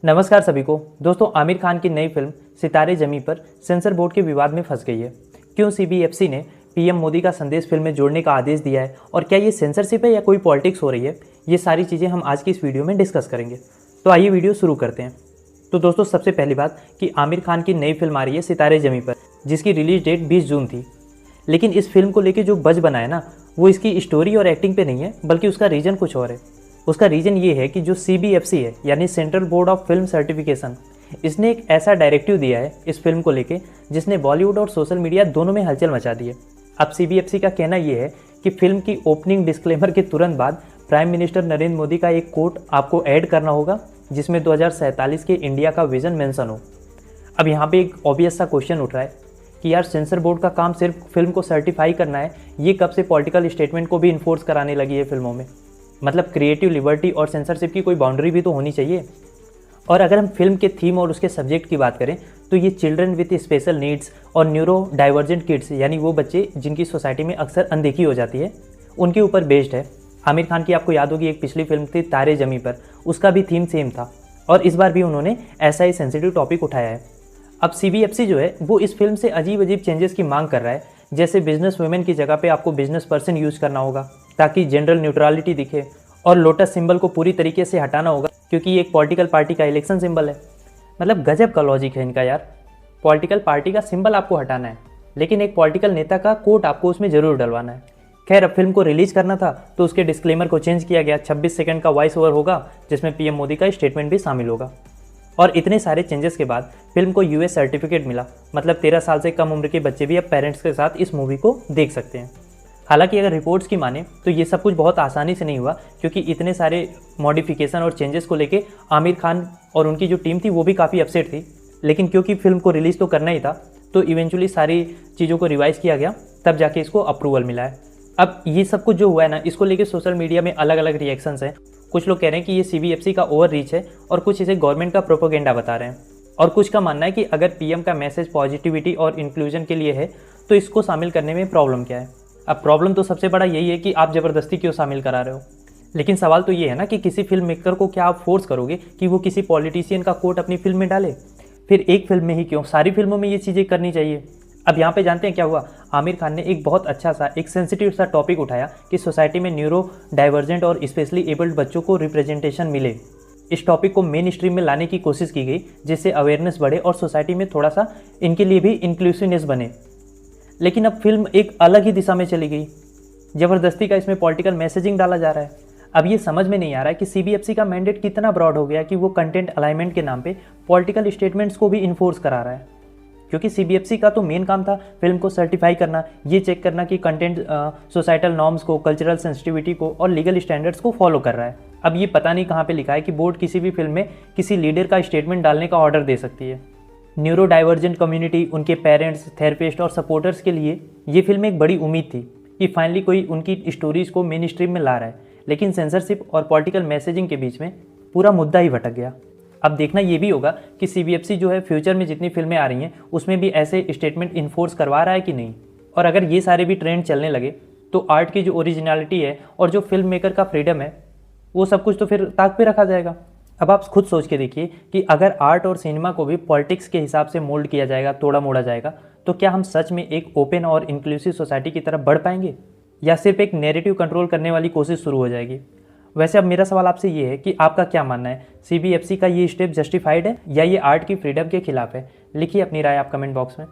नमस्कार सभी को। दोस्तों, आमिर खान की नई फिल्म सितारे ज़मीं पर सेंसर बोर्ड के विवाद में फंस गई है। क्यों सीबीएफसी ने पीएम मोदी का संदेश फिल्म में जोड़ने का आदेश दिया है और क्या ये सेंसरशिप है या कोई पॉलिटिक्स हो रही है, ये सारी चीज़ें हम आज की इस वीडियो में डिस्कस करेंगे। तो आइए वीडियो शुरू करते हैं। तो दोस्तों, सबसे पहली बात कि आमिर खान की नई फिल्म आ रही है सितारे ज़मीं पर, जिसकी रिलीज डेट 20 जून थी। लेकिन इस फिल्म को लेकर जो बज बना है ना, वो इसकी स्टोरी और एक्टिंग पे नहीं है, बल्कि उसका रीज़न कुछ और है। उसका रीज़न ये है कि जो सीबीएफसी है, यानी central board of film certification, इसने एक ऐसा डायरेक्टिव दिया है इस फिल्म को लेके जिसने बॉलीवुड और सोशल मीडिया दोनों में हलचल मचा दी है। अब सीबीएफसी का कहना यह है कि फिल्म की ओपनिंग डिस्क्लेमर के तुरंत बाद प्राइम मिनिस्टर नरेंद्र मोदी का एक कोट आपको ऐड करना होगा, जिसमें 2047 के इंडिया का विजन मेंशन हो। अब यहाँ पे एक ऑब्वियस सा क्वेश्चन उठ रहा है कि यार, सेंसर बोर्ड का काम सिर्फ फिल्म को सर्टिफाई करना है, ये कब से पॉलिटिकल स्टेटमेंट को भी इन्फोर्स कराने लगी है फिल्मों में। मतलब क्रिएटिव लिबर्टी और सेंसरशिप की कोई बाउंड्री भी तो होनी चाहिए। और अगर हम फिल्म के थीम और उसके सब्जेक्ट की बात करें तो ये चिल्ड्रन विद स्पेशल नीड्स और न्यूरो डाइवर्जेंट किड्स, यानी वो बच्चे जिनकी सोसाइटी में अक्सर अनदेखी हो जाती है, उनके ऊपर बेस्ड है। आमिर खान की आपको याद होगी एक पिछली फिल्म थी तारे ज़मीं पर, उसका भी थीम सेम था और इस बार भी उन्होंने ऐसा ही सेंसिटिव टॉपिक उठाया है। अब सीबीएफसी जो है वो इस फिल्म से अजीब अजीब चेंजेस की मांग कर रहा है, जैसे बिजनेस वुमेन की जगह पे आपको बिजनेस पर्सन यूज़ करना होगा ताकि जनरल न्यूट्रलिटी दिखे, और लोटस सिंबल को पूरी तरीके से हटाना होगा क्योंकि ये एक पॉलिटिकल पार्टी का इलेक्शन सिंबल है। मतलब गजब का लॉजिक है इनका यार। पॉलिटिकल पार्टी का सिंबल आपको हटाना है, लेकिन एक पॉलिटिकल नेता का कोट आपको उसमें जरूर डलवाना है। खैर, अब फिल्म को रिलीज करना था तो उसके डिस्क्लेमर को चेंज किया गया। 26 सेकंड का वॉइस ओवर होगा जिसमें पीएम मोदी का स्टेटमेंट भी शामिल होगा। और इतने सारे चेंजेस के बाद फिल्म को यूएस सर्टिफिकेट मिला। मतलब 13 साल से कम उम्र के बच्चे भी अब पेरेंट्स के साथ इस मूवी को देख सकते हैं। हालांकि अगर रिपोर्ट्स की माने तो ये सब कुछ बहुत आसानी से नहीं हुआ, क्योंकि इतने सारे मॉडिफिकेशन और चेंजेस को लेके आमिर खान और उनकी जो टीम थी वो भी काफ़ी अपसेट थी। लेकिन क्योंकि फिल्म को रिलीज़ तो करना ही था, तो इवेंचुअली सारी चीज़ों को रिवाइज किया गया, तब जाके इसको अप्रूवल मिला है। अब ये सब कुछ जो हुआ है ना, इसको लेके सोशल मीडिया में अलग अलग रिएक्शंस हैं। कुछ लोग कह रहे हैं कि ये सीबीएफसी का ओवर रीच है और कुछ इसे गवर्नमेंट का प्रोपोगेंडा बता रहे हैं, और कुछ का मानना है कि अगर पीएम का मैसेज पॉजिटिविटी और इंक्लूजन के लिए है तो इसको शामिल करने में प्रॉब्लम क्या है। अब प्रॉब्लम तो सबसे बड़ा यही है कि आप ज़बरदस्ती क्यों शामिल करा रहे हो। लेकिन सवाल तो ये है ना कि किसी फिल्म मेकर को क्या आप फोर्स करोगे कि वो किसी पॉलिटिशियन का कोट अपनी फिल्म में डाले। फिर एक फिल्म में ही क्यों, सारी फिल्मों में ये चीज़ें करनी चाहिए। अब यहाँ पे जानते हैं क्या हुआ। आमिर खान ने एक बहुत अच्छा सा, एक सेंसिटिव सा टॉपिक उठाया कि सोसाइटी में न्यूरो डाइवर्जेंट और स्पेशली एबल्ड बच्चों को रिप्रेजेंटेशन मिले। इस टॉपिक को मेन स्ट्रीम में लाने की कोशिश की गई, जिससे अवेयरनेस बढ़े और सोसाइटी में थोड़ा सा इनके लिए भी इंक्लूसिवनेस बने। लेकिन अब फिल्म एक अलग ही दिशा में चली गई। ज़बरदस्ती का इसमें पॉलिटिकल मैसेजिंग डाला जा रहा है। अब ये समझ में नहीं आ रहा है कि सीबीएफसी का मैंडेट कितना ब्रॉड हो गया कि वो कंटेंट अलाइनमेंट के नाम पे पॉलिटिकल स्टेटमेंट्स को भी इन्फोर्स करा रहा है। क्योंकि सीबीएफसी का तो मेन काम था फिल्म को सर्टिफाई करना, ये चेक करना कि कंटेंट सोसाइटल नॉर्म्स को, कल्चरल सेंसिटिविटी को और लीगल स्टैंडर्ड्स को फॉलो कर रहा है। अब ये पता नहीं कहाँ पे लिखा है कि बोर्ड किसी भी फिल्म में किसी लीडर का स्टेटमेंट डालने का ऑर्डर दे सकती है। न्यूरो डाइवर्जेंट कम्युनिटी, उनके पेरेंट्स, थेरेपिस्ट और सपोर्टर्स के लिए ये फिल्म एक बड़ी उम्मीद थी कि फाइनली कोई उनकी स्टोरीज़ को मेन स्ट्रीम में ला रहा है। लेकिन सेंसरशिप और पॉलिटिकल मैसेजिंग के बीच में पूरा मुद्दा ही भटक गया। अब देखना ये भी होगा कि सीबीएफसी जो है फ्यूचर में जितनी फिल्में आ रही हैं उसमें भी ऐसे स्टेटमेंट इन्फोर्स करवा रहा है कि नहीं। और अगर ये सारे भी ट्रेंड चलने लगे तो आर्ट की जो ओरिजिनलिटी है और जो फिल्म मेकर का फ्रीडम है, वो सब कुछ तो फिर ताक पे रखा जाएगा। अब आप खुद सोच के देखिए कि अगर आर्ट और सिनेमा को भी पॉलिटिक्स के हिसाब से मोल्ड किया जाएगा, तोड़ा मोड़ा जाएगा, तो क्या हम सच में एक ओपन और इंक्लूसिव सोसाइटी की तरफ बढ़ पाएंगे, या सिर्फ एक नैरेटिव कंट्रोल करने वाली कोशिश शुरू हो जाएगी। वैसे अब मेरा सवाल आपसे ये है कि आपका क्या मानना है, सीबीएफसी का ये स्टेप जस्टिफाइड है या ये आर्ट की फ्रीडम के खिलाफ है। लिखिए अपनी राय आप कमेंट बॉक्स में।